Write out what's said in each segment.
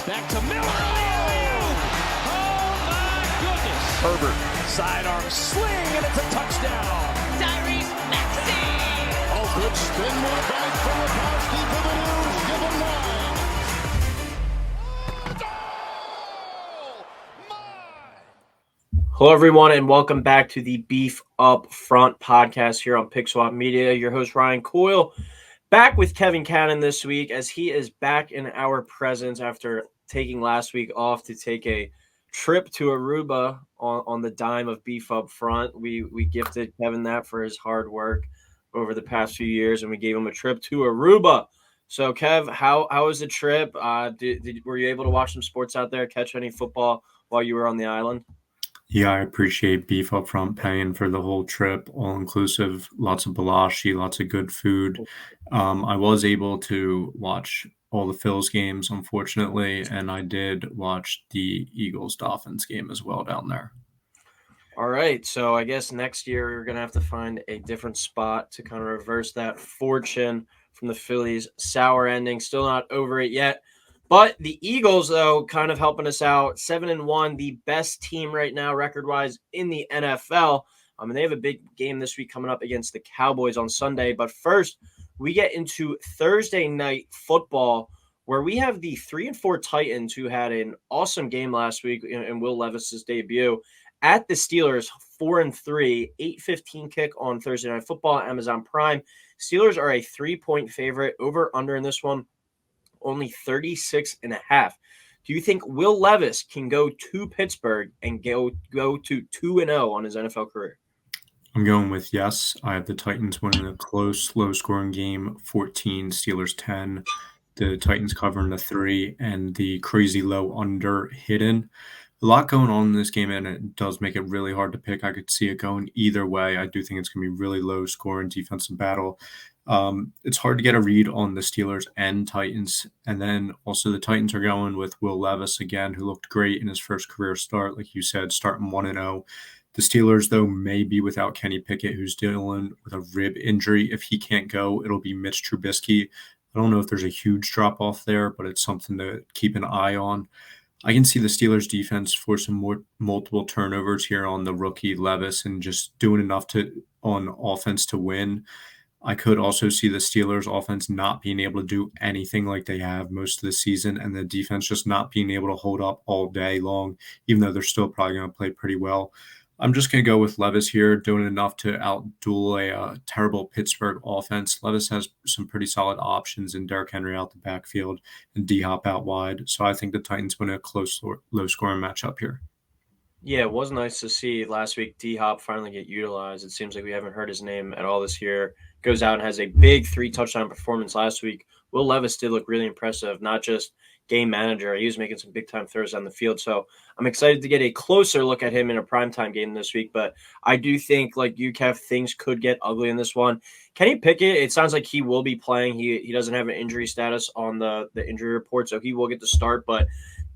Back to Miller. Oh my goodness. Herbert, sidearm sling, and it's a touchdown. Tyrese Maxey. Oh, good spin move by Filipowski for the news. Give him 9. Hello, everyone, and welcome back to the Beef Up Front podcast here on Pick Swap Media. Your host, Ryan Coyle, back with Kevin Cannon this week as he is back in our presence after taking last week off to take a trip to Aruba on the dime of Beef Up Front. We gifted Kevin that for his hard work over the past few years, and we gave him a trip to Aruba. So, Kev, how was the trip? Were you able to watch some sports out there, catch any football while you were on the island? Yeah, I appreciate Beef Up Front paying for the whole trip, all-inclusive, lots of balashi, lots of good food. I was able to watch all the Phils games, unfortunately, and I did watch the Eagles-Dolphins game as well down there. All right, so I guess next year you're going to have to find a different spot to kind of reverse that fortune from the Phillies' sour ending. Still not over it yet. But the Eagles, though, kind of helping us out. 7-1, the best team right now, record-wise, in the NFL. And they have a big game this week coming up against the Cowboys on Sunday. But first, we get into Thursday night football, where we have the 3-4 Titans, who had an awesome game last week in Will Levis's debut, at the Steelers, 4-3, 8:15 kick on Thursday Night Football, Amazon Prime. Steelers are a 3-point favorite, over/under in this one. Only 36.5. Do you think Will Levis can go to Pittsburgh and go to 2-0 on his NFL career? I'm going with yes. I have the Titans winning a close, low-scoring game, 14, Steelers 10. The Titans covering the 3 and the crazy low under hidden. A lot going on in this game, and it does make it really hard to pick. I could see it going either way. I do think it's going to be really low-scoring defensive battle. It's hard to get a read on the Steelers and Titans. And then also the Titans are going with Will Levis again, who looked great in his first career start, like you said, starting 1-0. The Steelers, though, may be without Kenny Pickett, who's dealing with a rib injury. If he can't go, it'll be Mitch Trubisky. I don't know if there's a huge drop-off there, but it's something to keep an eye on. I can see the Steelers defense force some multiple turnovers here on the rookie Levis and just doing enough on offense to win. I could also see the Steelers offense not being able to do anything like they have most of the season, and the defense just not being able to hold up all day long, even though they're still probably going to play pretty well. I'm just going to go with Levis here, doing enough to outduel a terrible Pittsburgh offense. Levis has some pretty solid options in Derrick Henry out the backfield and D-Hop out wide. So I think the Titans win a close, low-scoring matchup here. Yeah, it was nice to see last week D-Hop finally get utilized. It seems like we haven't heard his name at all this year. Goes out and has a big 3-touchdown performance last week. Will Levis did look really impressive, not just game manager. He was making some big-time throws on the field. So I'm excited to get a closer look at him in a primetime game this week. But I do think, like you, Kev, things could get ugly in this one. Kenny Pickett, it sounds like he will be playing. He doesn't have an injury status on the injury report, so he will get the start. But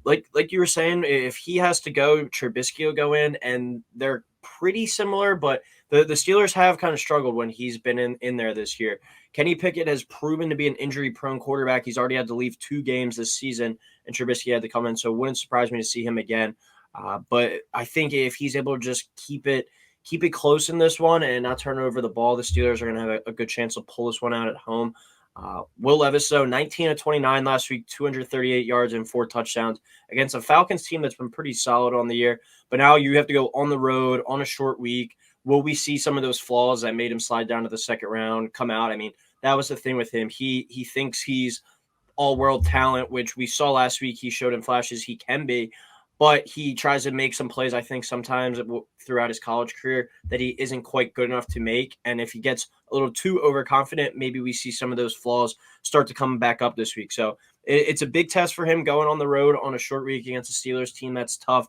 like you were saying, if he has to go, Trubisky will go in, and they're pretty similar, but the Steelers have kind of struggled when he's been in there this year. Kenny Pickett has proven to be an injury-prone quarterback. He's already had to leave 2 games this season, and Trubisky had to come in, so it wouldn't surprise me to see him again. But I think if he's able to just keep it close in this one and not turn over the ball, the Steelers are going to have a good chance to pull this one out at home. Will Levis, though, 19 of 29 last week, 238 yards and 4 touchdowns against a Falcons team that's been pretty solid on the year. But now you have to go on the road on a short week. Will we see some of those flaws that made him slide down to the second round come out? I mean, that was the thing with him. He thinks he's all-world talent, which we saw last week. He showed in flashes he can be. But he tries to make some plays, I think, sometimes throughout his college career that he isn't quite good enough to make. And if he gets a little too overconfident, maybe we see some of those flaws start to come back up this week. So it's a big test for him going on the road on a short week against a Steelers team that's tough.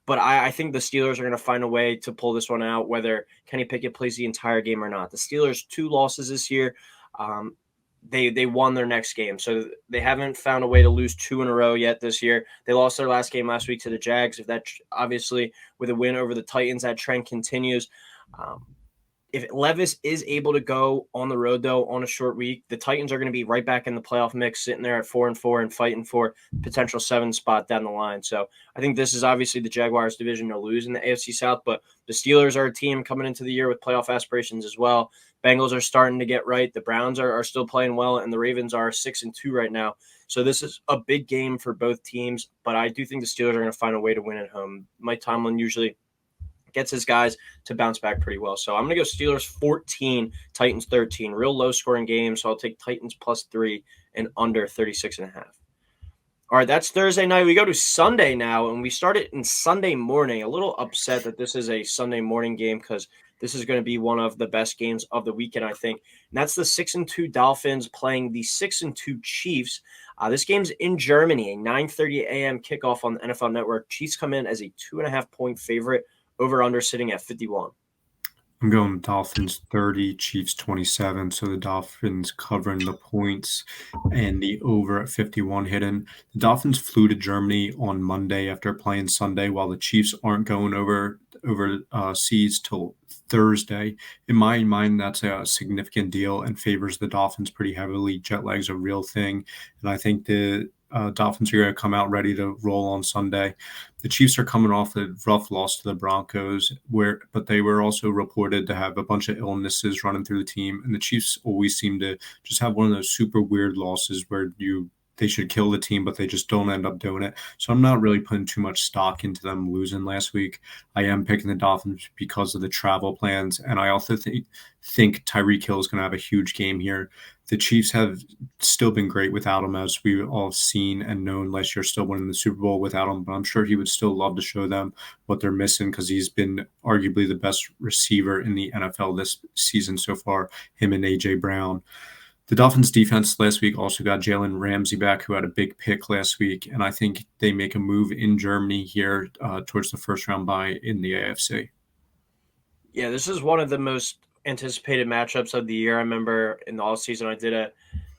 But I think the Steelers are going to find a way to pull this one out, whether Kenny Pickett plays the entire game or not. The Steelers, 2 losses this year. They won their next game. So they haven't found a way to lose 2 in a row yet this year. They lost their last game last week to the Jags. If that, obviously, with a win over the Titans, that trend continues. If Levis is able to go on the road, though, on a short week, the Titans are going to be right back in the playoff mix, sitting there at 4-4 and fighting for potential 7 spot down the line. So I think this is obviously the Jaguars division to lose in the AFC South, but the Steelers are a team coming into the year with playoff aspirations as well. Bengals are starting to get right. The Browns are still playing well, and the Ravens are 6-2 right now. So this is a big game for both teams, but I do think the Steelers are going to find a way to win at home. Mike Tomlin usually gets his guys to bounce back pretty well. So I'm going to go Steelers 14, Titans 13. Real low-scoring game, so I'll take Titans +3 and under 36.5. All right, that's Thursday night. We go to Sunday now, and we start it in Sunday morning. A little upset that this is a Sunday morning game because this is going to be one of the best games of the weekend, I think. And that's the 6-2 Dolphins playing the 6-2 Chiefs. This game's in Germany, a 9:30 a.m. kickoff on the NFL Network. Chiefs come in as a 2.5-point favorite. Over-under sitting at 51. I'm going Dolphins 30, Chiefs 27. So the Dolphins covering the points and the over at 51 hidden. The Dolphins flew to Germany on Monday after playing Sunday, while the Chiefs aren't going over seas till Thursday. In my mind, that's a significant deal and favors the Dolphins pretty heavily. Jet lag's a real thing, and I think the Dolphins are going to come out ready to roll on Sunday. The Chiefs are coming off a rough loss to the Broncos, but they were also reported to have a bunch of illnesses running through the team, and the Chiefs always seem to just have one of those super weird losses where they should kill the team, but they just don't end up doing it. So I'm not really putting too much stock into them losing last week. I am picking the Dolphins because of the travel plans, and I also think Tyreek Hill is going to have a huge game here. The Chiefs have still been great without him, as we've all seen and known last year, still winning the Super Bowl without him, but I'm sure he would still love to show them what they're missing because he's been arguably the best receiver in the NFL this season so far, him and A.J. Brown. The Dolphins defense last week also got Jalen Ramsey back, who had a big pick last week, and I think they make a move in Germany here towards the first round bye in the AFC. Yeah, this is one of the most anticipated matchups of the year. I remember in the offseason I did a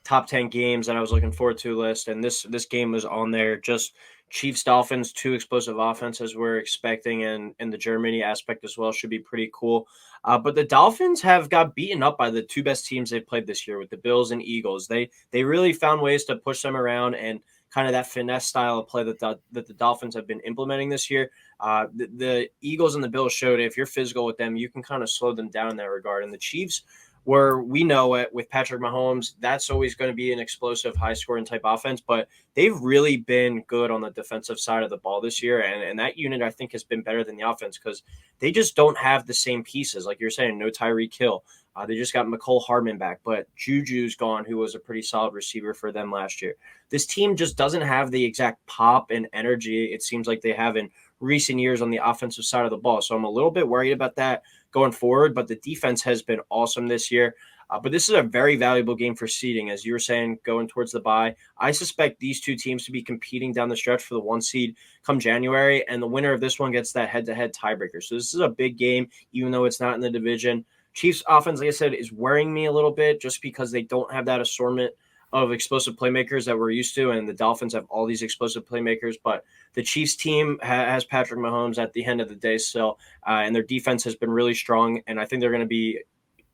top 10 games that I was looking forward to list, and this game was on there. Just Chiefs Dolphins, 2 explosive offenses we're expecting, and the Germany aspect as well should be pretty cool. But the Dolphins have got beaten up by the 2 best teams they've played this year with the Bills and Eagles. They really found ways to push them around, and kind of that finesse style of play that the Dolphins have been implementing this year. The Eagles and the Bills showed if you're physical with them, you can kind of slow them down in that regard. And the Chiefs, where we know it with Patrick Mahomes, that's always going to be an explosive, high-scoring type offense. But they've really been good on the defensive side of the ball this year. And that unit, I think, has been better than the offense because they just don't have the same pieces. Like you're saying, no Tyreek Hill. They just got McCole Hardman back, but Juju's gone, who was a pretty solid receiver for them last year. This team just doesn't have the exact pop and energy it seems like they have in recent years on the offensive side of the ball. So I'm a little bit worried about that going forward, but the defense has been awesome this year. But this is a very valuable game for seeding, as you were saying, going towards the bye. I suspect these 2 teams to be competing down the stretch for the 1 seed come January, and the winner of this one gets that head-to-head tiebreaker. So this is a big game, even though it's not in the division. Chiefs offense, like I said, is worrying me a little bit just because they don't have that assortment of explosive playmakers that we're used to, and the Dolphins have all these explosive playmakers. But the Chiefs team has Patrick Mahomes at the end of the day still, and their defense has been really strong, and I think they're going to be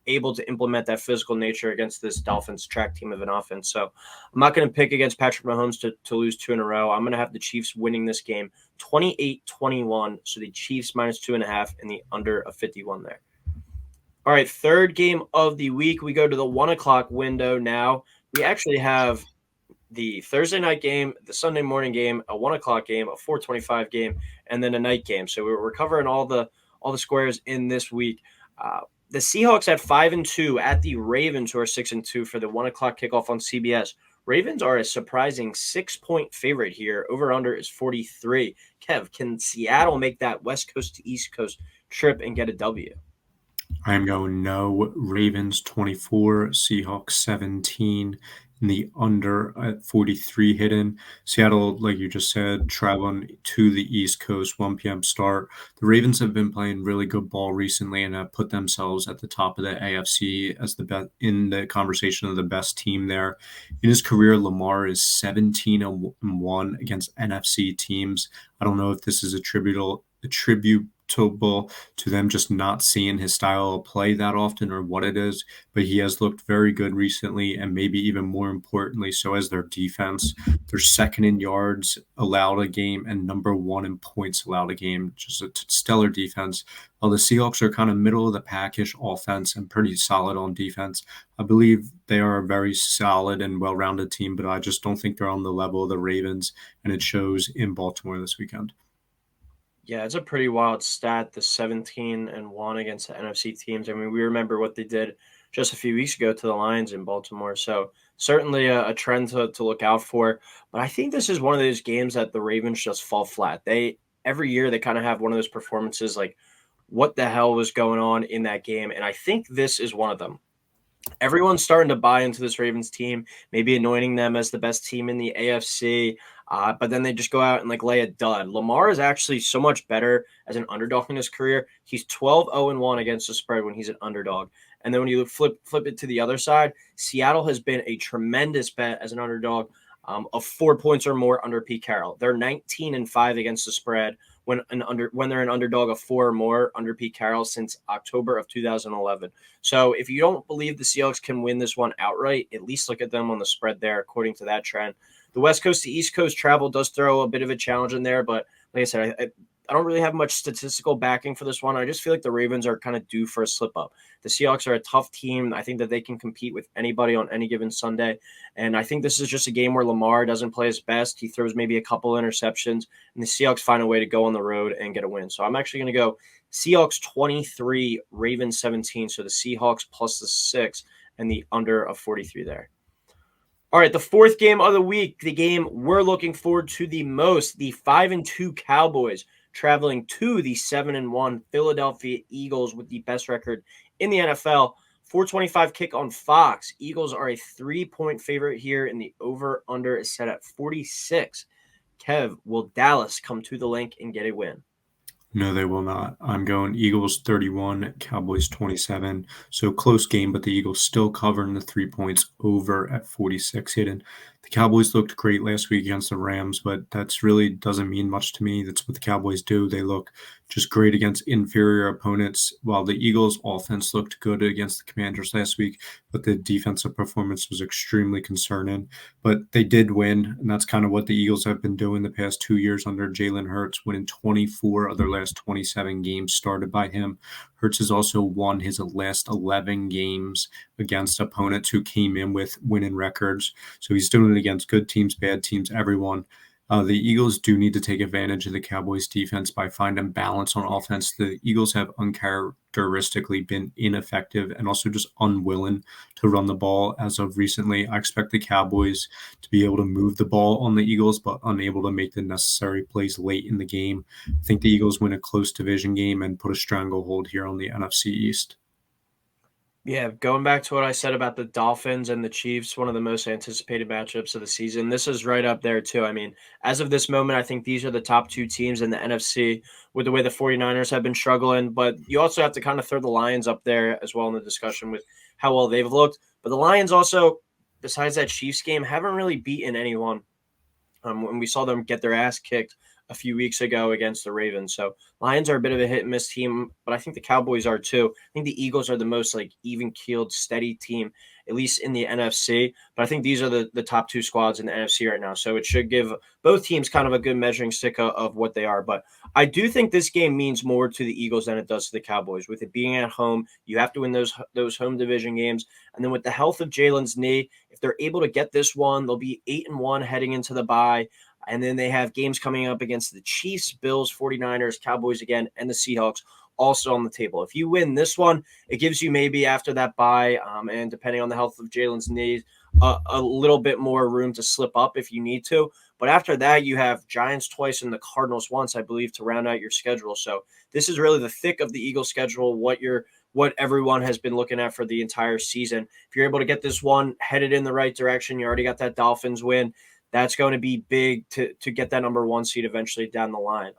able to implement that physical nature against this Dolphins track team of an offense. So I'm not going to pick against Patrick Mahomes to lose 2 in a row. I'm going to have the Chiefs winning this game 28-21, so the Chiefs -2.5 and the under of 51 there. All right, third game of the week. We go to the 1 o'clock window now. We actually have the Thursday night game, the Sunday morning game, a 1 o'clock game, a 4:25 game, and then a night game. So we're covering all the squares in this week. The Seahawks at 5-2 at the Ravens, who are 6-2 for the 1 o'clock kickoff on CBS. Ravens are a surprising 6-point favorite here. Over under is 43. Kev, can Seattle make that West Coast to East Coast trip and get a W? I'm going no. Ravens 24, Seahawks 17, and the under at 43 hidden. Seattle, like you just said, traveling to the East Coast, 1 p.m. start. The Ravens have been playing really good ball recently and have put themselves at the top of the AFC as the best in the conversation of the best team there. In his career, Lamar is 17-1 against NFC teams. I don't know if this is attributable attributable to them just not seeing his style of play that often or what it is, but he has looked very good recently, and maybe even more importantly, so as their defense. They're second in yards allowed a game and number one in points allowed a game. Just a stellar defense. While the Seahawks are kind of middle of the packish offense and pretty solid on defense, I believe they are a very solid and well-rounded team, but I just don't think they're on the level of the Ravens, and it shows in Baltimore this weekend. Yeah, it's a pretty wild stat, the 17-1 against the NFC teams. I mean, we remember what they did just a few weeks ago to the Lions in Baltimore. So certainly a trend to look out for. But I think this is one of those games that the Ravens just fall flat. Every year they kind of have one of those performances like, what the hell was going on in that game? And I think this is one of them. Everyone's starting to buy into this Ravens team, maybe anointing them as the best team in the AFC. But then they just go out and like lay a dud. Lamar is actually so much better as an underdog in his career. He's 12-0-1 against the spread when he's an underdog. And then when you flip it to the other side, Seattle has been a tremendous bet as an underdog of 4 points or more under Pete Carroll. They're 19-5 against the spread when they're an underdog of 4 or more under Pete Carroll since October of 2011. So if you don't believe the Seahawks can win this one outright, at least look at them on the spread there according to that trend. The West Coast to East Coast travel does throw a bit of a challenge in there, but like I said, I don't really have much statistical backing for this one. I just feel like the Ravens are kind of due for a slip up. The Seahawks are a tough team. I think that they can compete with anybody on any given Sunday. And I think this is just a game where Lamar doesn't play his best. He throws maybe a couple interceptions, and the Seahawks find a way to go on the road and get a win. So I'm actually going to go Seahawks 23, Ravens 17. So the Seahawks plus the 6 and the under of 43 there. All right, the fourth game of the week, the game we're looking forward to the most, the 5-2 Cowboys traveling to the 7-1 Philadelphia Eagles with the best record in the NFL. 425 kick on Fox. Eagles are a 3-point favorite here, and the over-under is set at 46. Kev, will Dallas come to the link and get a win? No, they will not. I'm going Eagles 31, Cowboys 27. So close game, but the Eagles still covering the 3 points over at 46 hidden. The Cowboys looked great last week against the Rams, but that's really doesn't mean much to me. That's what the Cowboys do. They look just great against inferior opponents, while the Eagles' offense looked good against the Commanders last week, but the defensive performance was extremely concerning. But they did win, and that's kind of what the Eagles have been doing the past 2 years under Jalen Hurts, winning 24 of their last 27 games started by him. Hurts has also won his last 11 games against opponents who came in with winning records. So he's doing it against good teams, bad teams, everyone. The Eagles do need to take advantage of the Cowboys' defense by finding balance on offense. The Eagles have uncharacteristically been ineffective and also just unwilling to run the ball as of recently. I expect the Cowboys to be able to move the ball on the Eagles, but unable to make the necessary plays late in the game. I think the Eagles win a close division game and put a stranglehold here on the NFC East. Yeah, going back to what I said about the Dolphins and the Chiefs, one of the most anticipated matchups of the season. This is right up there, too. I mean, as of this moment, I think these are the top 2 teams in the NFC with the way the 49ers have been struggling. But you also have to kind of throw the Lions up there as well in the discussion with how well they've looked. But the Lions also, besides that Chiefs game, haven't really beaten anyone. When we saw them get their ass kicked a few weeks ago against the Ravens. So Lions are a bit of a hit and miss team, but I think the Cowboys are too. I think the Eagles are the most like even keeled, steady team, at least in the NFC. But I think these are the top 2 squads in the NFC right now. So it should give both teams kind of a good measuring stick of what they are. But I do think this game means more to the Eagles than it does to the Cowboys. With it being at home, you have to win those home division games. And then with the health of Jalen's knee, if they're able to get this one, they'll be 8-1 heading into the bye. And then they have games coming up against the Chiefs, Bills, 49ers, Cowboys again, and the Seahawks also on the table. If you win this one, it gives you maybe after that bye, and depending on the health of Jalen's knees, a little bit more room to slip up if you need to. But after that, you have Giants twice and the Cardinals once, I believe, to round out your schedule. So this is really the thick of the Eagles schedule, what everyone has been looking at for the entire season. If you're able to get this one headed in the right direction, you already got that Dolphins win. That's going to be big to get that number 1 seed eventually down the line.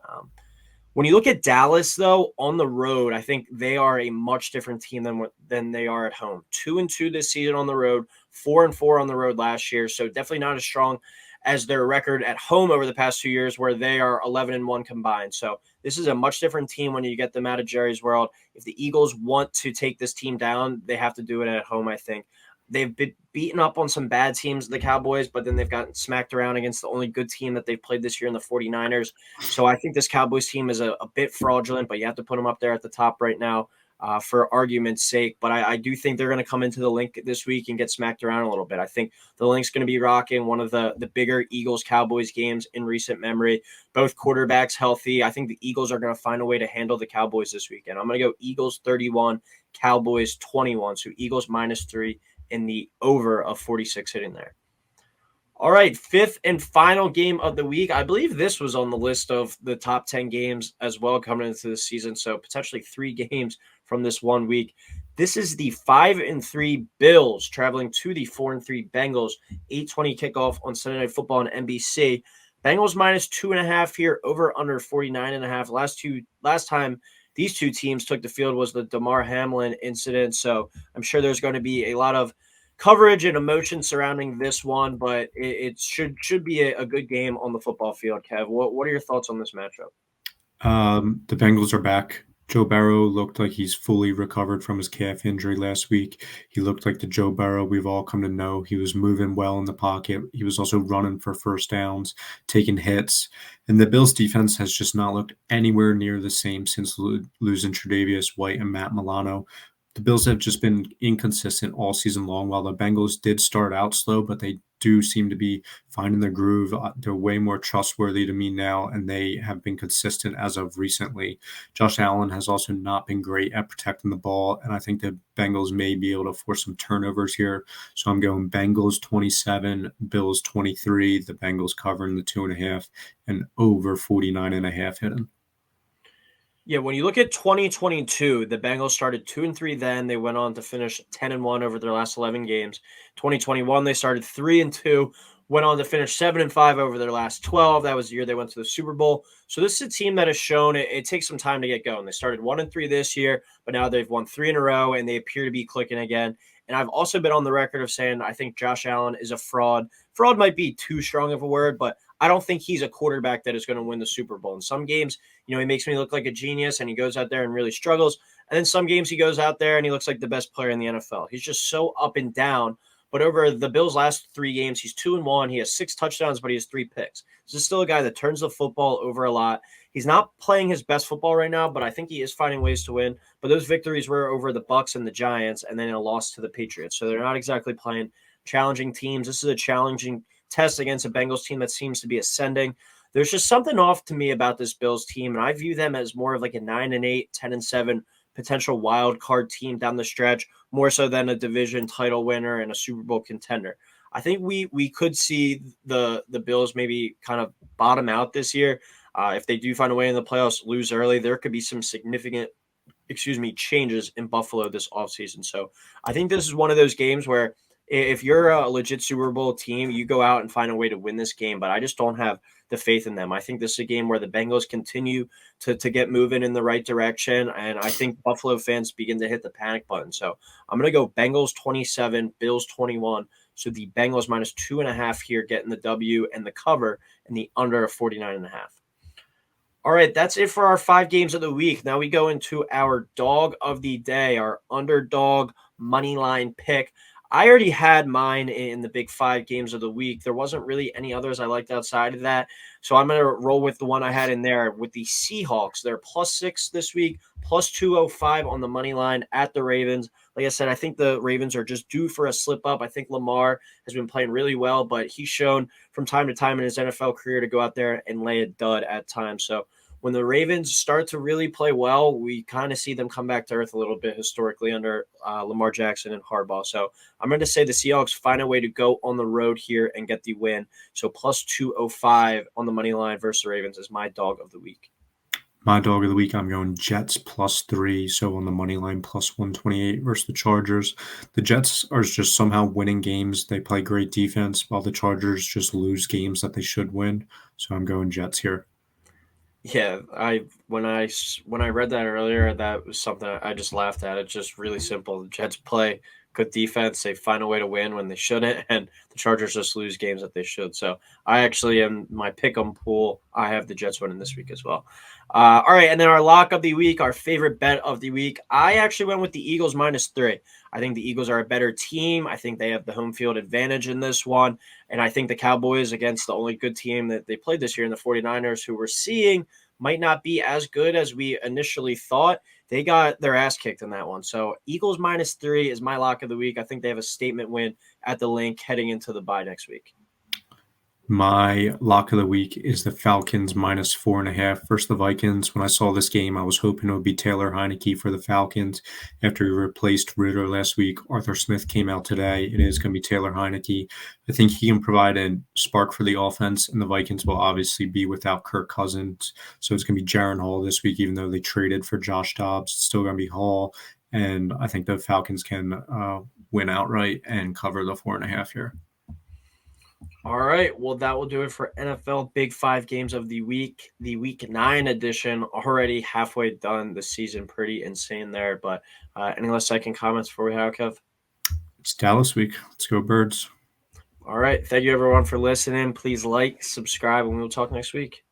When you look at Dallas, though, on the road, I think they are a much different team than they are at home. 2-2 this season on the road, 4-4 on the road last year. So definitely not as strong as their record at home over the past 2 years, where they are 11-1 combined. So this is a much different team when you get them out of Jerry's world. If the Eagles want to take this team down, they have to do it at home, I think. They've been beaten up on some bad teams, the Cowboys, but then they've gotten smacked around against the only good team that they've played this year in the 49ers. So I think this Cowboys team is a bit fraudulent, but you have to put them up there at the top right now for argument's sake. But I do think they're going to come into the Link this week and get smacked around a little bit. I think the Link's going to be rocking one of the bigger Eagles-Cowboys games in recent memory. Both quarterbacks healthy. I think the Eagles are going to find a way to handle the Cowboys this weekend. I'm going to go Eagles 31, Cowboys 21. So Eagles -3. In the over of 46 hitting there. All right, fifth and final game of the week. I believe this was on the list of the top 10 games as well coming into the season, so potentially 3 games from this 1 week. This is the 5-3 Bills traveling to the 4-3 Bengals. 8:20 kickoff on Sunday Night Football on NBC. Bengals -2.5 here, over under 49.5. Last time these two teams took the field was the Damar Hamlin incident. So I'm sure there's going to be a lot of coverage and emotion surrounding this one, but it should be a good game on the football field. Kev, what are your thoughts on this matchup? The Bengals are back. Joe Burrow looked like he's fully recovered from his calf injury last week. He looked like the Joe Burrow we've all come to know. He was moving well in the pocket. He was also running for first downs, taking hits. And the Bills' defense has just not looked anywhere near the same since losing Tre'Davious White and Matt Milano. The Bills have just been inconsistent all season long. While the Bengals did start out slow, but they do seem to be finding their groove. They're way more trustworthy to me now, and they have been consistent as of recently. Josh Allen has also not been great at protecting the ball, and I think the Bengals may be able to force some turnovers here. So I'm going Bengals 27, Bills 23, the Bengals covering the 2.5, and over 49.5 hitting. Yeah, when you look at 2022, the Bengals started 2-3 then. They went on to finish 10-1 over their last 11 games. 2021, they started 3-2, went on to finish 7-5 over their last 12. That was the year they went to the Super Bowl. So this is a team that has shown it takes some time to get going. They started 1-3 this year, but now they've won 3 in a row, and they appear to be clicking again. And I've also been on the record of saying I think Josh Allen is a fraud. Fraud might be too strong of a word, but I don't think he's a quarterback that is going to win the Super Bowl. In some games, he makes me look like a genius and he goes out there and really struggles. And then some games he goes out there and he looks like the best player in the NFL. He's just so up and down. But over the Bills' last 3 games, he's 2-1. He has 6 touchdowns, but he has 3 picks. This is still a guy that turns the football over a lot. He's not playing his best football right now, but I think he is finding ways to win. But those victories were over the Bucs and the Giants, and then a loss to the Patriots. So they're not exactly playing challenging teams. This is a challenging test against a Bengals team that seems to be ascending. There's just something off to me about this Bills team, and I view them as more of like a 9-8, 10-7 potential wild card team down the stretch, more so than a division title winner and a Super Bowl contender. I think we could see the Bills maybe kind of bottom out this year. If they do find a way in the playoffs, lose early, there could be some significant, changes in Buffalo this offseason. So I think this is one of those games where if you're a legit Super Bowl team, you go out and find a way to win this game. But I just don't have the faith in them. I think this is a game where the Bengals continue to get moving in the right direction. And I think Buffalo fans begin to hit the panic button. So I'm going to go Bengals 27, Bills 21. So the Bengals -2.5 here, getting the W and the cover, and the under of 49.5. All right, that's it for our 5 games of the week. Now we go into our dog of the day, our underdog money line pick. I already had mine in the big 5 games of the week. There wasn't really any others I liked outside of that. So I'm going to roll with the one I had in there with the Seahawks. They're +6 this week, +205 on the money line at the Ravens. Like I said, I think the Ravens are just due for a slip up. I think Lamar has been playing really well, but he's shown from time to time in his NFL career to go out there and lay a dud at times. So when the Ravens start to really play well, we kind of see them come back to earth a little bit historically under Lamar Jackson and Harbaugh. So I'm going to say the Seahawks find a way to go on the road here and get the win. So +205 on the money line versus the Ravens is my dog of the week. My dog of the week, I'm going Jets +3. So on the money line, +128 versus the Chargers. The Jets are just somehow winning games. They play great defense, while the Chargers just lose games that they should win. So I'm going Jets here. Yeah, when I read that earlier, that was something I just laughed at. It's just really simple. The Jets play good defense. They find a way to win when they shouldn't, and the Chargers just lose games that they should. So I actually am my pick'em pool. I have the Jets winning this week as well. All right, and then our lock of the week, our favorite bet of the week. I actually went with the Eagles -3. I think the Eagles are a better team. I think they have the home field advantage in this one. And I think the Cowboys, against the only good team that they played this year in the 49ers, who we're seeing might not be as good as we initially thought. They got their ass kicked in that one. So Eagles -3 is my lock of the week. I think they have a statement win at the Link heading into the bye next week. My lock of the week is the Falcons -4.5 versus the Vikings. When I saw this game, I was hoping it would be Taylor Heineke for the Falcons. After he replaced Ritter last week, Arthur Smith came out today. It is going to be Taylor Heineke. I think he can provide a spark for the offense, and the Vikings will obviously be without Kirk Cousins. So it's going to be Jaron Hall this week, even though they traded for Josh Dobbs. It's still going to be Hall, and I think the Falcons can win outright and cover the 4.5 here. All right. Well, that will do it for NFL Big Five games of the week. The Week 9 edition already halfway done this season. Pretty insane there. But any last second comments before we head out, Kev? It's Dallas week. Let's go Birds. All right. Thank you, everyone, for listening. Please like, subscribe, and we will talk next week.